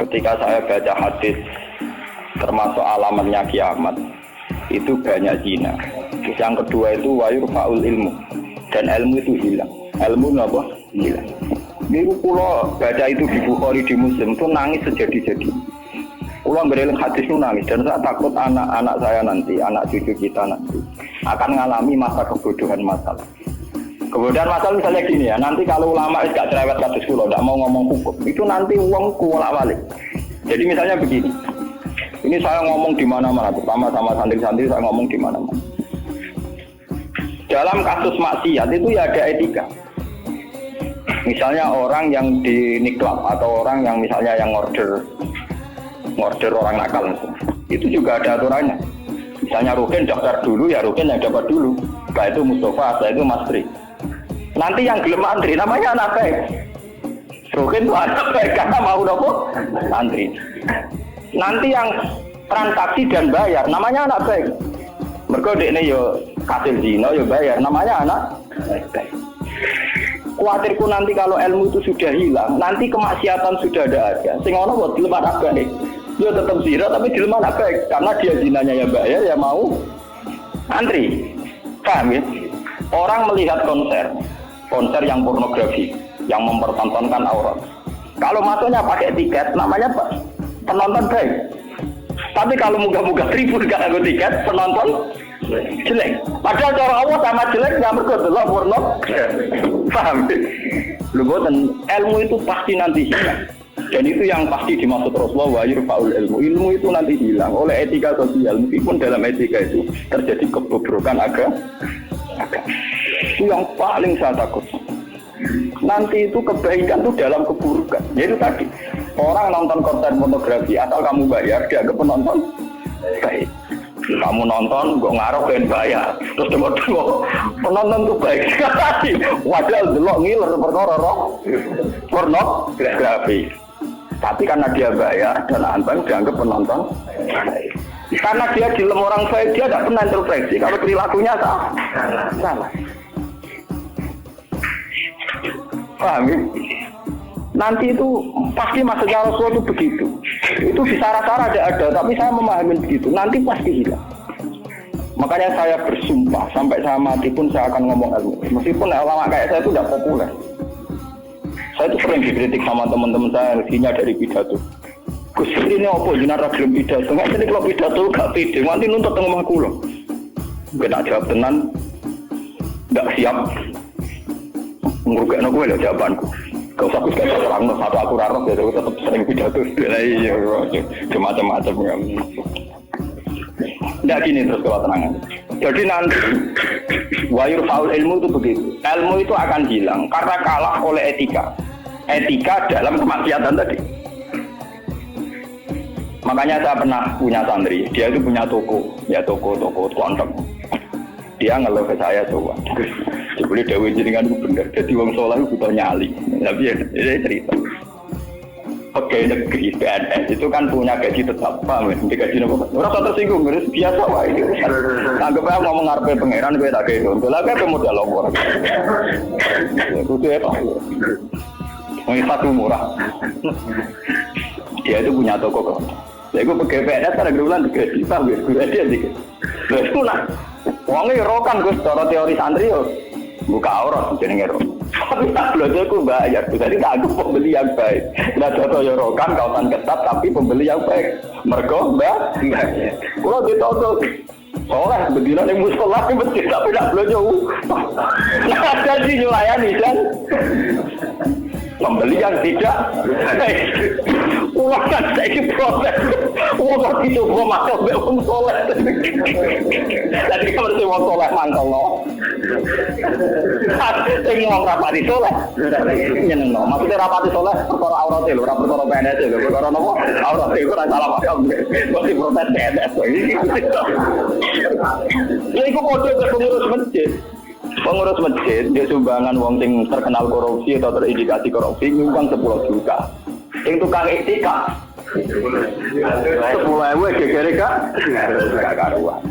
ketika saya baca hadis termasuk alamatnya kiamat itu banyak zina. Yang kedua itu wayurfa'ul ilmu, dan ilmu itu hilang. Ilmu apa? Hilang. Ini kalau baca itu di Bukhari, di Muslim itu nangis sejadi-jadi. Kalau bereling hadis itu nangis, dan saya takut anak-anak saya nanti, anak cucu kita nanti akan mengalami masa kebodohan masalah. Kebodohan masalah misalnya gini ya, nanti kalau ulama itu gak cerewet kasus kulo, tidak mau ngomong hukum, itu nanti uang kuolak balik. Jadi misalnya begini, ini saya ngomong di mana-mana, terutama sama santri-santri saya ngomong di mana-mana. Dalam kasus maksiat itu ya ada etika. Misalnya orang yang di niklab atau orang yang misalnya yang order orang nakal, itu juga ada aturannya. Misalnya Rukin daftar dulu, ya Rukin yang dapat dulu. Setelah itu Mustafa, setelah itu Mas Tri. Nanti yang gelem antri namanya anak baik. Rukin itu anak baik karena mau nopo antri. Nanti yang transaksi dan bayar namanya anak baik. Mergo dekne yo kasil zina yo bayar namanya anak baik. Kuatirku nanti kalau ilmu itu sudah hilang, nanti kemaksiatan sudah ada. Sing ono kok dilem anak baik. Dia tetap zina tapi dilem anak baik karena dia zinanya ya bayar ya mau antri. Paham ya? Orang melihat konser yang pornografi, yang mempertontonkan aurat. Kalau masuknya pakai tiket, namanya penonton baik. Tapi kalau muga-muga tribun gak ada tiket, penonton jelek. Padahal cara Allah sama jelek nggak berkedelok porno. Paham? Lu boten ilmu itu pasti nanti hilang. Dan itu yang pasti dimaksud Rasulullah wa yurfa'ul ilmu. Ilmu itu nanti hilang oleh etika sosial. Meskipun dalam etika itu terjadi kebobrokan agama. Itu yang paling saya takut. Nanti itu kebaikan itu dalam keburukan. Jadi tadi orang nonton konten pornografi asal kamu bayar dia ke penonton baik. Kamu nonton, gue ngaruh pengen bayar. Terus tengok penonton tuh baik sekali. Wadah delok ngiler perkara pornografi. Tapi karena dia bayar dan anteng dianggap penonton baik. Karena dia dilem orang baik, dia tidak pernah introspeksi kalau perilakunya salah. Paham ya? Nanti itu pasti maksudnya Rasulullah itu begitu. Itu di sara-sara ada, tapi saya memahami begitu. Nanti pasti hilang. Makanya saya bersumpah sampai saya mati pun saya akan ngomong ilmu. Meskipun ulama kayak saya itu tidak populer. Saya itu sering dikritik sama teman-teman saya rezekinya dari pidato. Gus ini apa jenara gelem pidato? Nggak jadi kalau pidato gak pede. Nanti nuntut ngomong aku loh. Gak jawab tenan, nggak siap. Ngurugekno kowe lho jawabanku. Gak usah aku sekali terang, satu aku rarok ya, aku tetap sering pidato. Iya, macam-macam ya. Tidak gini terus kalau tenangan. Jadi nanti wayur faul ilmu itu begitu. Ilmu itu akan hilang karena kalah oleh etika. Etika dalam kemaksiatan tadi. Makanya saya pernah punya santri, dia itu punya toko konten. Dia ngeluh ke saya coba. Jadi Dewi jenengan itu benar. Jadi wong soleh itu butuh nyali. Tapi ya cerita. Pegawai negeri PNS itu kan punya gaji tetap, paham ya? Gaji apa? Orang tersinggung, biasa wah ini. Anggap aja ngomong ngarepe pangeran gue tak kayak itu. Lah kayak modal lowor. Itu apa? Mau satu murah. Dia itu punya toko kok. Ya gue pegawai PNS kan bulan gaji, paham ya? Gue dia dikit. Terus itu lah. Wongnya rokan gue secara teori santri yo. Buka aurat jenenge ro. Tapi tak belajar ku bayar. Jadi tak aku pembeli yang baik. Nah contoh yo rokan kawasan ketat tapi pembeli yang baik. Mergo mbak. Kalau ditoto soleh berdina ning musala ki masjid tapi tak belajar. Ada sih nyulayani kan. Pembeli yang tidak uang kan saya proses uang itu gua masuk be wong soleh jadi kalau si wong soleh mangkel lo sing wong rapati soleh nyenengno maksudnya rapati soleh perkara aurat lho ora perkara PNS lho perkara nopo aurat iku ora salah paham kok di protes PNS lha iku padha ke pengurus masjid dia sumbangan wong sing terkenal korupsi atau terindikasi korupsi nyumbang 10 juta. Sing tukang etika 10.000 gegere gak karuan.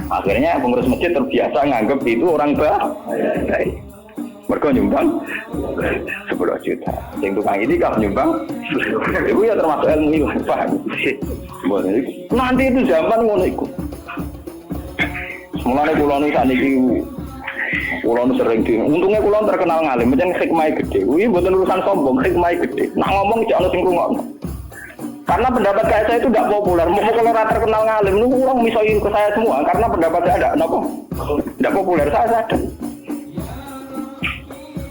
Akhirnya pengurus masjid terbiasa nganggep itu orang baik. Mereka nyumbang 10 juta. Yang tukang itikaf nyumbang, itu ya termasuk ilmu itu, paham? Nanti itu zaman ngono iku. Mulane kula niku sakniki kula sering di. Untungnya kula terkenal ngalim, pancen hikmahe gede. Kuwi mboten urusan sombong, hikmahe gede. Nak ngomong jek ana sing ngrungokno. Karena pendapat saya itu tidak populer. Mau kalau rata terkenal ngalim, lu orang misalnya ke saya semua. Karena pendapat saya tidak populer. Saya sadar.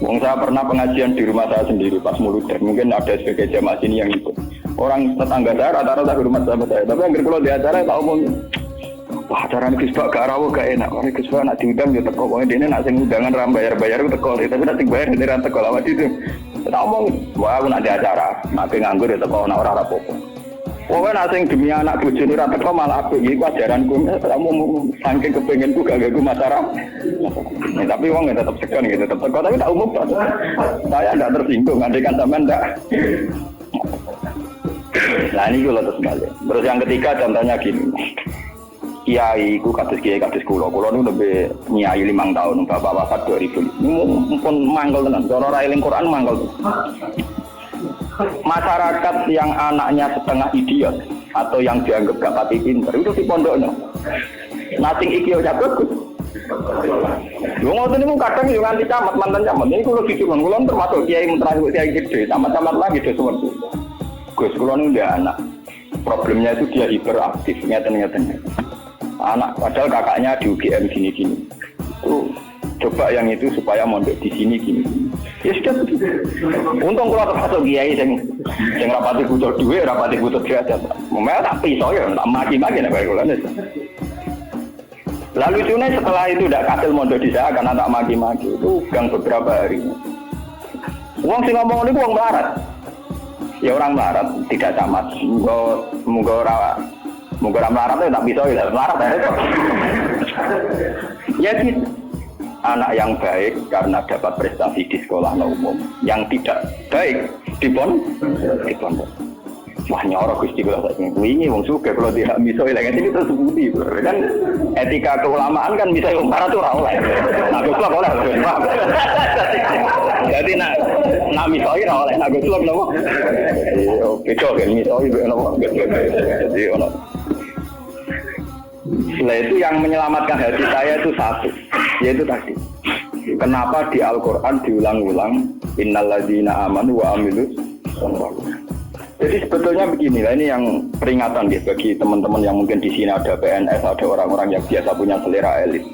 Wong saya pernah pengajian di rumah saya sendiri pas Muluder. Mungkin ada sebagai jamaah sini yang ikut. Orang tetangga saya rata-rata ke rumah saya. Tapi yang kalau di acara tak umum. Wah, acara ini kisbah gak rawo gak enak. Ini kisbah nak diundang ya teko. Pokoknya dia nak sing undangan ram bayar-bayar itu teko. Tapi nak bayar dia ram teko lawat itu. Tak omong, wah aku nak di acara. Nak nganggur ya teko nak ora apa-apa. Pokoknya nak sing demi anak bojone ra teko malah apik iki ajaranku. Kamu saking kepenginku gak ganggu masyarakat. Tapi wong ya tetap segan gitu, tetap teko tapi tak umum. Saya enggak tersinggung, andekan sampean enggak. Nah ini kalau terus balik. Terus yang ketiga contohnya gini. Kiai ku kados kula nu lebih nyai 5 tahun, bapak wafat 2000. Mumpun mangkel tenan, cara ra eling Quran mangkel. Masyarakat yang anaknya setengah idiot atau yang dianggap gak pati pinter itu di pondoknya. Nasing iki ora bagus. Yo ngoten niku kadang yo nganti camat mantan camat. Ini kula dicurun, kula termasuk kiai terakhir kiai gede, camat-camat lagi do seperti. Gus kula nu ndak anak. Problemnya itu dia hiperaktif, ngeten-ngeten. Anak padahal kakaknya di UGM gini-gini. Itu coba yang itu supaya mondok di sini gini. Ya sudah begitu. Untung kalau termasuk kiai yang rapati butuh duit, rapati butuh derajat. Memang tak pisau ya, tak maki-maki nek kula. Lalu setelah itu tidak kasil mondok di saya karena tak maki-maki. Itu gang beberapa hari. Uang sing ngomong ini uang melarat. Ya orang melarat tidak camat. Munggo melarat itu tak pisau ya, melarat ya. Ya gitu. Anak yang baik karena dapat prestasi di sekolah umum, yang tidak baik di pondok. Wah nyorok Gusti kula sak wingi wong sugih kalau tidak miso ilang ini terus budi. Kan etika keulamaan kan bisa wong para tuh ora oleh. Nah goblok oleh. Jadi nak miso ora oleh, nak goblok napa? Yo beda kan miso iki napa? Jadi ono. Nah itu yang menyelamatkan hati saya itu satu, yaitu tadi. Kenapa di Al-Quran diulang-ulang innalladzina amanu wa amilus sholihati. Jadi sebetulnya beginilah, ini yang peringatan ya bagi teman-teman yang mungkin di sini ada PNS, ada orang-orang yang biasa punya selera elit.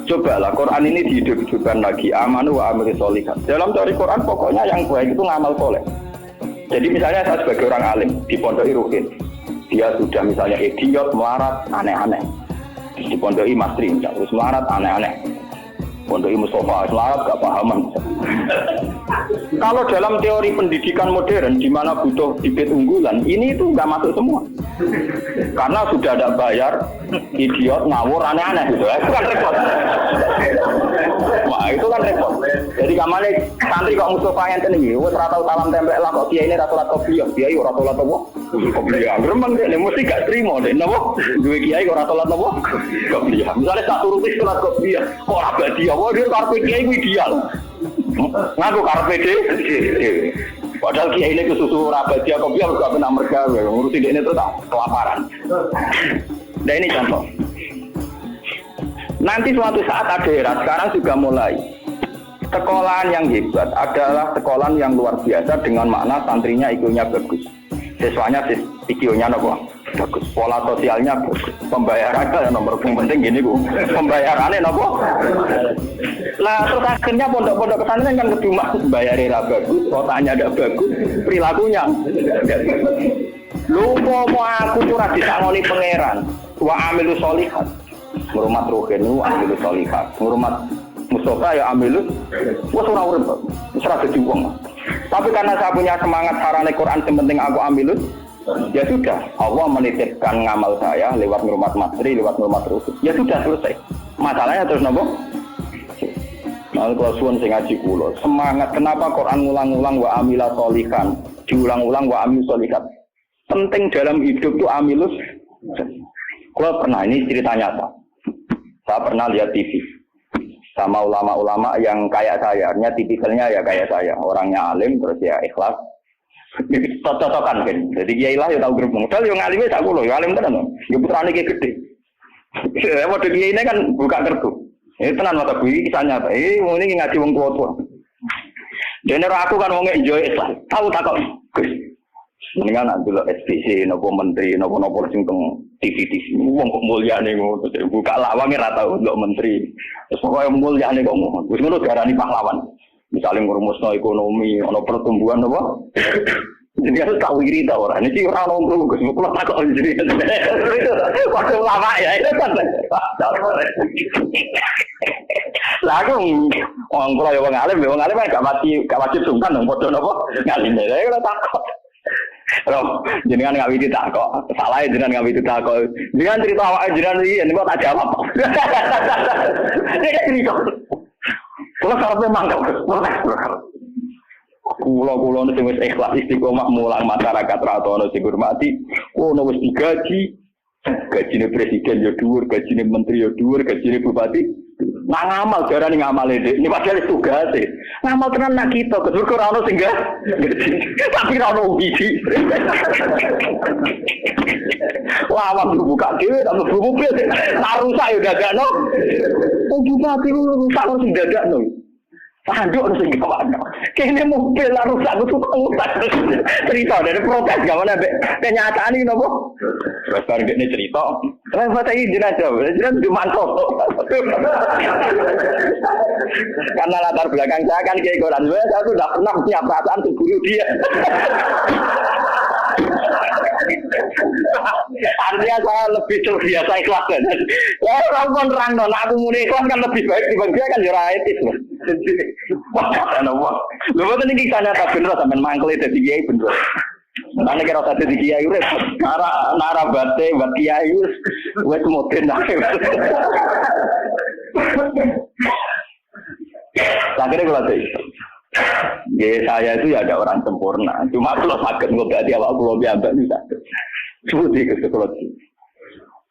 Cobalah Quran ini dihidup-hidupkan lagi, amanu wa amilus sholihati. Dalam teori Quran pokoknya yang baik itu ngamal soleh. Jadi misalnya saya sebagai orang alim di Pondok Rukin, dia sudah misalnya idiot, melarat, aneh-aneh. Di Pondok Masri, terus melarat, aneh-aneh. Pondok Mustafa, melarat, gak pahaman. Kalau dalam teori pendidikan modern, di mana butuh bibit unggulan, ini itu nggak masuk semua. Karena sudah ada bayar, idiot, ngawur, aneh-aneh gitu. Itu kan repot. Wah, itu kan repot. Jadi kamane santri kok Mustafa yang tinggi, wes rata salam templek lah kok dia ini rata-rata kopiah, dia itu rata-rata apa? Kopiah. Gremeng deh, mesti gak terima deh, nabo. Dua kiai kok rata-rata apa? Kopiah. Misalnya satu rupiah surat kopiah, kok raga dia, wah dia karpet kiai ideal. Ngaku karpet deh. Padahal kiai ini kesusu raga dia kopiah gak pernah mergawe, ngurusin dia ini tuh tak kelaparan. Nah ini contoh. Nanti suatu saat ada era, sekarang juga mulai. Sekolahan yang hebat adalah sekolahan yang luar biasa dengan makna santrinya IQ-nya bagus. Siswanya IQ-nya bagus. Pola sosialnya bagus. Pembayarannya nomor penting gini Bu. Pembayarannya nopo. Lah terus akhirnya pondok-pondok pesantren kan kedua bayarnya bagus, kotanya ada bagus, perilakunya. Lu mau aku tuh ra disangoni pangeran. Wa amilus sholihat. Ngurmat rohenu amilus sholihat. Ngurmat Mustafa ya amilus, wes ora urip, wes ora dadi wong. Tapi karena saya punya semangat sarane Quran yang penting aku amilus, ya sudah. Allah menitipkan ngamal saya lewat ngurmat materi, lewat ngurmat rusul. Ya sudah selesai. Masalahnya terus nopo? Nah, kalau suwun sing ngaji kula, semangat kenapa Quran ngulang-ulang wa amila sholihan, diulang-ulang wa amil sholihat. Penting dalam hidup itu amilus. Kula pernah ini cerita nyata. Saya pernah lihat TV. sama ulama-ulama yang kayak saya, artinya tipikalnya ya kayak saya, orangnya alim terus ya ikhlas. Cocok-cocokan kan. Jadi kiai lah ya tahu grup modal yang alimnya tak kulo, ya alim tenan. Ya putrane ki gede. Ya model kiai ini kan buka kertu. Ini tenan mata bui kisahnya. Ini ngaji wong tua-tua. Dene aku kan wong enjoy Islam. Tahu tak kok. Gus. Mendingan nak delok SPC nopo menteri nopo sing teng TV wong kok mulyane ngono buka lawange ra tau ndelok menteri. Terus pokoke mulyane kok ngono. Wis ngono diarani pahlawan. Misalnya ngurumusno ekonomi, ana pertumbuhan apa? Jadi harus tahu diri ta ora. Niki ora ono wong Gus, kok tak kok jadi. Waktu lama ya itu kan. Lah aku wong kula ya wong alim gak wajib sungkan dong padha napa ngalim. Ya ora takok. Loh, jenengan nggak widi tak kok. Salah jenengan nggak widi tak kok. Jenengan cerita awak jenengan ini kok tak jawab. Dia cerita. Kalau karena mangkal, kulo nih wis ikhlas istiqomah mulang masyarakat ratono sing hormati. Wis digaji, gajine presiden ya dhuwur, gajine menteri ya dhuwur, gajine bupati. Nah ngamal jarane ngamal ini padahal tugas e. Ngamal tenan nak kita kedur ora ono sing gak. Tapi ora ono wiji. Wah, wong buka dhewe tak mlebu mobil. Rusak ya dadakno. Bupati rusak sing dadakno. Tanduk harus ingin kawan. Kayaknya mobil lah rusak, aku suka ngutak. Cerita dari protes, gak mana kenyataan ini nopo. Terus baru ini cerita. Kenapa saya izin aja? Izin cuma mantap. Karena latar belakang saya kan kayak koran. Saya sudah pernah punya perasaan untuk bunuh dia. Artinya saya lebih terbiasa ikhlas kan. Ya orang pun terang dong, aku mulai ikhlas kan lebih baik dibanding dia kan jurah etis loh. Lu betul nih kisahnya tak bener sampai mangkel itu kiai bener. Mana kira satu di kiai urip, nara bate buat kiai wes moden dah. Akhirnya kalau itu. Ya saya itu ya ada orang sempurna. Cuma kalau sakit ngobati awak kulo biasa bisa. Seperti itu kalau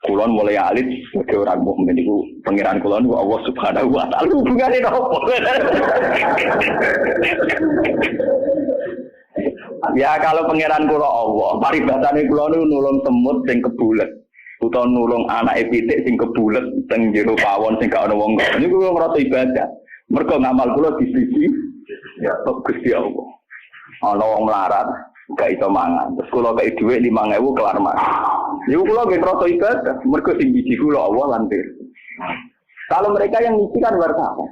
kulon mulai alit sebagai orang mukmin itu pangeran kulon Allah Subhanahu wa taala hubungane opo. Ya kalau pangeran kula Allah, paribatane kula niku nulung semut sing kebulet. Utawa nulung anake pitik sing kebulet teng jero pawon sing gak ana wong. Niku kula ngrasa ibadah. Mergo ngamal kula di sisi ya Gusti Allah. Ana wong melarat, gak iso mangan. Terus kula kei dhuwit 5.000 kelar mangan. Niku kula nggih ngrasa ibadah. Mergo sing biji kula Allah lan Kalau mereka yang ngisi kan wartawan.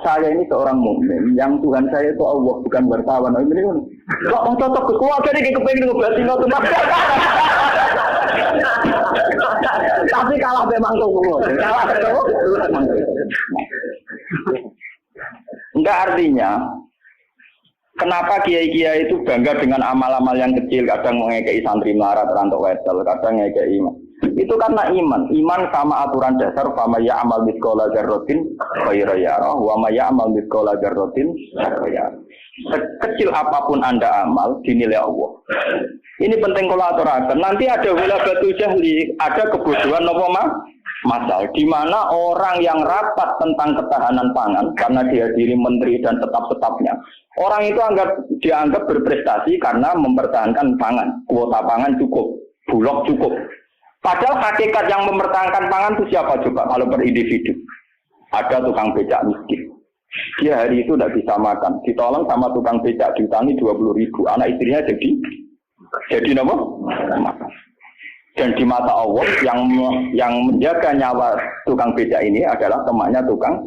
Saya ini seorang mukmin, yang Tuhan saya itu Allah bukan wartawan. Ini kan kok cocok ke keluarga ini kepengen ngobrol tuh. Tapi kalah memang tuh. Kalah tuh. Enggak artinya kenapa kiai-kiai itu bangga dengan amal-amal yang kecil, kadang mengekei santri melarat rantok wedel, kadang ngekei iman. Itu karena iman sama aturan dasar fama ya'mal mithqala dzarratin khairan yarah wa ma ya'mal mithqala dzarratin syarran yarah. Sekecil apapun Anda amal dinilai Allah. Ini penting kalau aturakan. Nanti ada wilabatul jahli, ada kebodohan napa masal di mana orang yang rapat tentang ketahanan pangan karena dihadiri menteri dan tetap-tetapnya. Orang itu dianggap berprestasi karena mempertahankan pangan, kuota pangan cukup, bulog cukup. Padahal hakikat yang mempertahankan pangan itu siapa coba kalau per individu? Ada tukang becak miskin. Dia hari itu tidak bisa makan. Ditolong sama tukang becak diutangi 20.000. Anak istrinya jadi apa? Makan. Dan di mata Allah yang menjaga nyawa tukang becak ini adalah temannya tukang,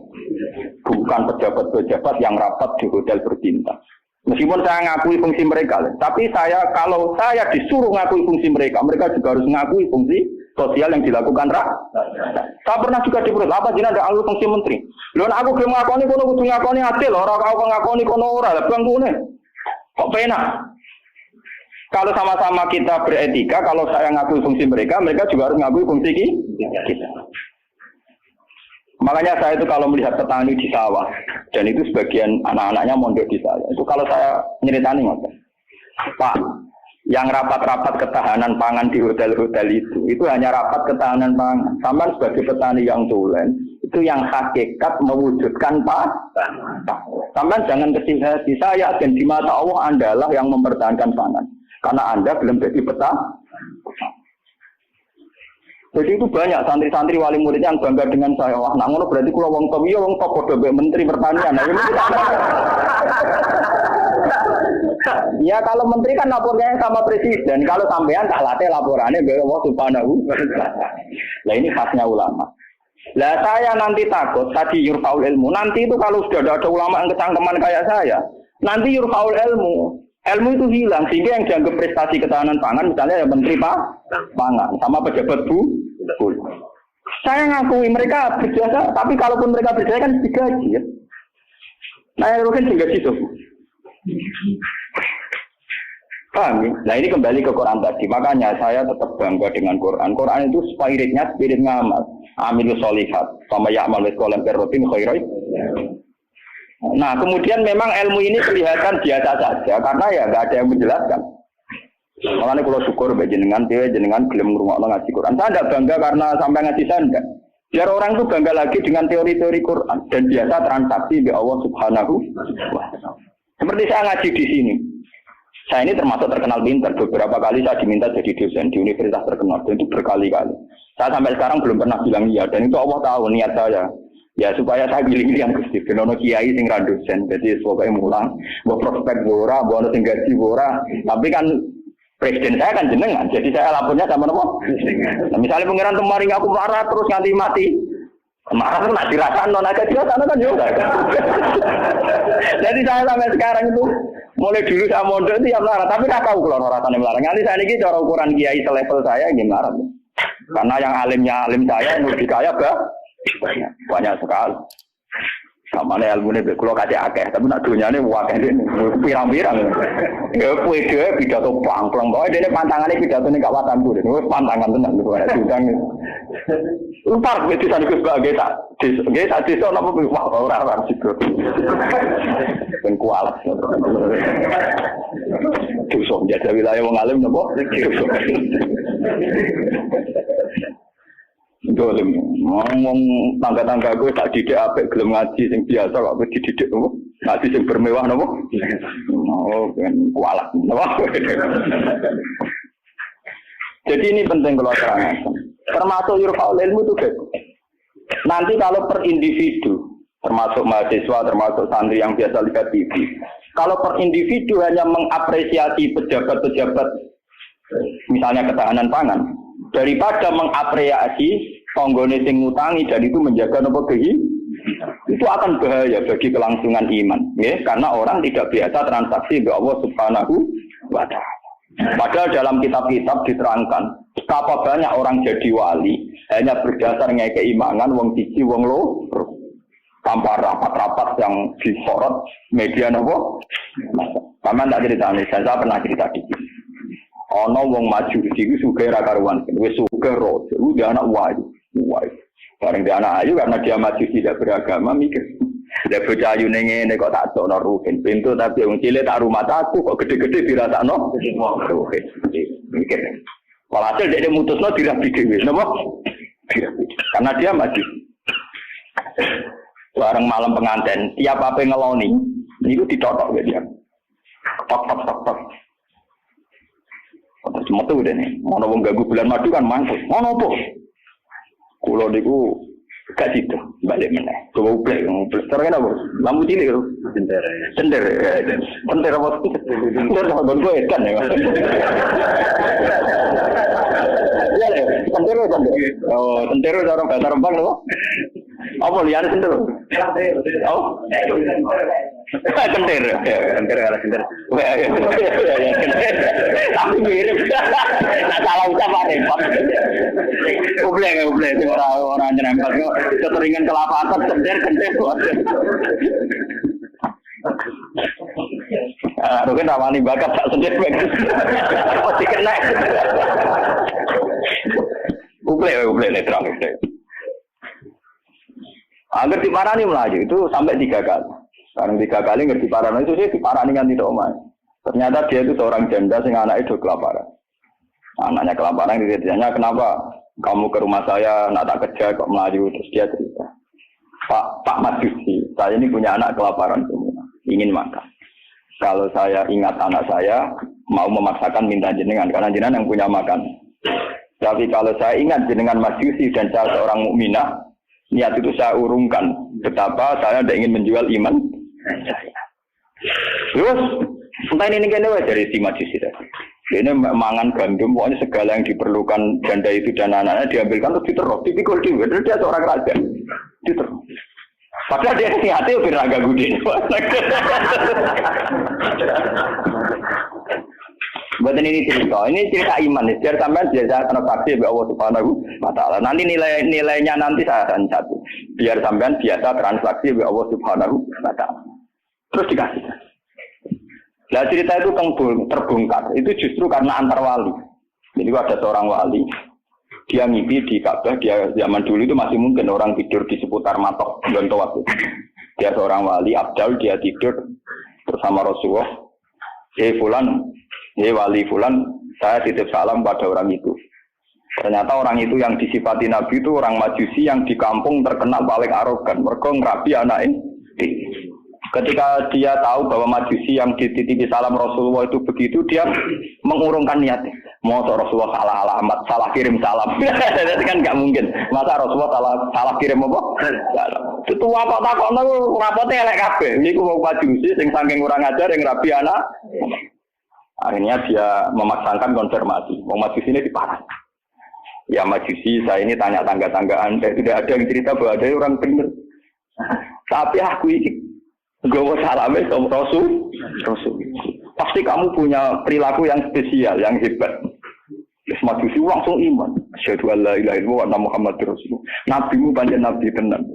bukan pejabat-pejabat yang rapat di hotel berbintang. Meskipun saya ngakui fungsi mereka, tapi kalau saya disuruh ngakui fungsi mereka juga harus ngakui fungsi sosial yang dilakukan Saya pernah juga diperut, apa jenengan ada alur fungsi menteri? Lalu aku belum ngakoni kono kudu ngakoni hasil, orang kau ngakoni kono ora, bang kune. Kok penak? Kalau sama-sama kita beretika, kalau saya ngakui fungsi mereka juga harus ngakui fungsi kita. Makanya saya itu kalau melihat petani di sawah, dan itu sebagian anak-anaknya mondok di saya, itu kalau saya nyeritani Pak, yang rapat-rapat ketahanan pangan di hotel-hotel itu hanya rapat ketahanan pangan. Sama sebagai petani yang tulen, Itu yang hakikat mewujudkan Sampai jangan kecil hati. Saya dan di mata Allah Anda lah yang mempertahankan pangan. Karena Anda belum jadi peta. Jadi itu banyak santri-santri wali murid yang bangga dengan saya. Wah, nak ngono berarti kula wong top, iya wong top padha mbek menteri pertanian. Nah, ini ya kalau menteri kan lapornya sama presiden. Kalau sampean tak latih laporannya mbek Allah Subhanahu wa taala. Lah ini khasnya ulama. Lah saya nanti takut tadi yurfaul ilmu. Nanti itu kalau sudah ada ulama yang kecangkeman kayak saya, nanti yurfaul ilmu. Ilmu itu hilang sehingga yang dianggap prestasi ketahanan pangan misalnya ya menteri pangan sama pejabat bu. Saya ngakui mereka berjasa, tapi kalaupun mereka berjasa kan digaji ya. Nah yang mungkin digaji itu. Paham ya? Nah ini kembali ke Quran tadi. Makanya saya tetap bangga dengan Quran. Quran itu spiritnya spirit ngamal. Amilus solihat. Sama ya'mal wetkolam perrotin khairai. Nah kemudian memang ilmu ini kelihatan biasa saja. Karena ya nggak ada yang menjelaskan. Makanya kalau syukur jenengan gelem ngrungokno ngaji Quran. Saya tidak bangga karena sampai ngaji saya enggak. Biar orang itu bangga lagi dengan teori-teori Quran. Dan biasa transaksi di Allah Subhanahu wa taala. Seperti saya ngaji di sini. Saya ini termasuk terkenal pintar. Beberapa kali saya diminta jadi dosen di universitas terkenal. Dan itu berkali-kali. Saya sampai sekarang belum pernah bilang iya. Dan itu Allah tahu niat saya. Ya supaya saya pilih yang Gusti. Benono kiai sing ra dosen. Jadi pokoknya mulang. Mbok prospek ora, mbok ono sing gaji ora. Tapi kan presiden saya kan jenengan. Jadi saya lapornya sama nopo? Nah, misalnya pangeran kemarin aku marah terus nganti mati. Marah itu nak dirasakan non agak dirasakan kan juga. Jadi saya sampai sekarang itu mulai dulu saya mondok itu ya melarat, tapi nggak tahu kalau rasanya melarat. Nanti saya ini cara ukuran kiai selevel saya gimana? Karena yang alimnya alim saya, yang lebih kaya banyak sekali. Sama nih ilmu ini kalau kasih akeh, tapi nak dunia ini wakil ini pirang-pirang. Ya kue dia pidato pangklang, bahwa dia pantangannya pidato ini kawasan tuh, ini pantangan tenang tuh ada tudang. Lupa begitu sana gue sebagai tak desa apa wah orang-orang situ. Ben kualat. Dosa jasa wilayah wong alim napa? Dolim, ngomong tangga-tangga gue tak didik apik gelem ngaji sing biasa kok gue dididik nopo? Ngaji sing bermewah nopo? Oh, kan kualat nopo? Jadi ini penting kalau terangkan. Termasuk yurfaul ilmu itu guys. Nanti kalau per individu, termasuk mahasiswa, termasuk santri yang biasa lihat TV, kalau per individu hanya mengapresiasi pejabat-pejabat, misalnya ketahanan pangan, daripada mengapresiasi tonggone sing ngutangi dan itu menjaga nopo itu akan bahaya bagi kelangsungan iman, ya, karena orang tidak biasa transaksi dengan Allah Subhanahu wa taala. Padahal dalam kitab-kitab diterangkan betapa banyak orang jadi wali hanya berdasar ngeke keimanan wong siji wong loro tanpa rapat-rapat yang disorot media nopo. Sama tak cerita nih, saya pernah cerita di sini. Ono wong maju iki sugih ra karuan, wis sugih ro, dia anak wayu. Bareng dia anak ayu karena dia maju tidak beragama mikir. Dia bocah ayu ning ngene kok tak dokno rugen. Pintu tapi wong cilik tak rumah aku kok gede-gede dirasakno rugen. Mikir. Walhasil dia mutusno dirabi dhewe, napa? Karena dia maju. Bareng malam pengantin, tiap apa ngeloni, niku ditotok dia. Tok. Cuma tuh udah nih, mau nongol gagu bulan madu kan mantul, mau nopo? Kulo niku gak situ, balik mana? Coba ublek. Sekarang apa? Lampu cilik itu. Sender apa? Sender apa? Gue kan ya. Iya deh, sender. Oh, sender orang bahasa Rembang loh. Apa lihat sender? Oh, sender kalau sender. Tapi mirip. Nah, salah ucap apa repot. Ublek orang nyerempet kok keteringan kelapa atas sender. Aduh kan rawani bakat tak sender pasti kena. Ublek netral. Agar diparani melaju itu sampai 3 kali. Sekarang 3 kali ngerti parani itu sih diparani kan tidak omah. Ternyata dia itu seorang janda sing anaknya itu kelaparan. Anaknya kelaparan ditanya kenapa kamu ke rumah saya nak tak kerja kok melaju terus dia cerita. Pak Majusi, saya ini punya anak kelaparan semua, ingin makan. Kalau saya ingat anak saya, mau memaksakan minta jenengan, karena jenengan yang punya makan. Tapi kalau saya ingat jenengan Majusi dan saya seorang mukminah, niat itu saya urungkan. Betapa saya tidak ingin menjual iman saya. Terus, entah ini kayaknya dari si Majusi tadi. Ini mangan gandum, pokoknya segala yang diperlukan janda itu dan anak-anaknya diambilkan terus diterus, dipikul dia. Dia seorang raja, diterus. Padahal dia hati lebih raga gudin. Buatan ini cerita iman. Biar sampai biasa transaksi oleh Allah Subhanahu wa Ta'ala. Nanti nilainya nanti saya akan satu. Biar sampai biasa transaksi oleh Allah Subhanahu wa Ta'ala. Terus dikasih. Nah cerita itu terbongkar. Itu justru karena antar wali. Jadi ada seorang wali. Dia ngipi di Ka'bah. Dia zaman dulu itu masih mungkin orang tidur di seputar matok Gontowas. Dia seorang wali Abdal. Dia tidur bersama Rasulullah. Fulan. Wali Fulan, saya titip salam pada orang itu. Ternyata orang itu yang disifati Nabi itu orang Majusi yang di kampung terkenal paling arogan. Mereka ngerabi anak ini. Ketika dia tahu bahwa Majusi yang dititipi salam Rasulullah itu begitu, dia mengurungkan niatnya. Mau Rasulullah salah alamat, salah kirim salam. Itu kan nggak mungkin. Masa Rasulullah salah kirim apa? Salam. Itu apa takon itu rapotnya elek kabeh. Ini mau Majusi, sing saking kurang ajar yang ngerabi anak. Akhirnya dia memaksakan konfirmasi. Mau Majusi ini diparah. Ya Majusi, saya ini tanya tangga-tanggaan. Saya tidak ada yang cerita bahwa ada orang benar. Tapi aku ini gawa salamnya sama Rasul. Pasti kamu punya perilaku yang spesial, yang hebat. Terus Majusi langsung iman. Asyhadu an la ilaha illallah wa anna Muhammadar Rasulullah. Nabimu panjang nabi tenan.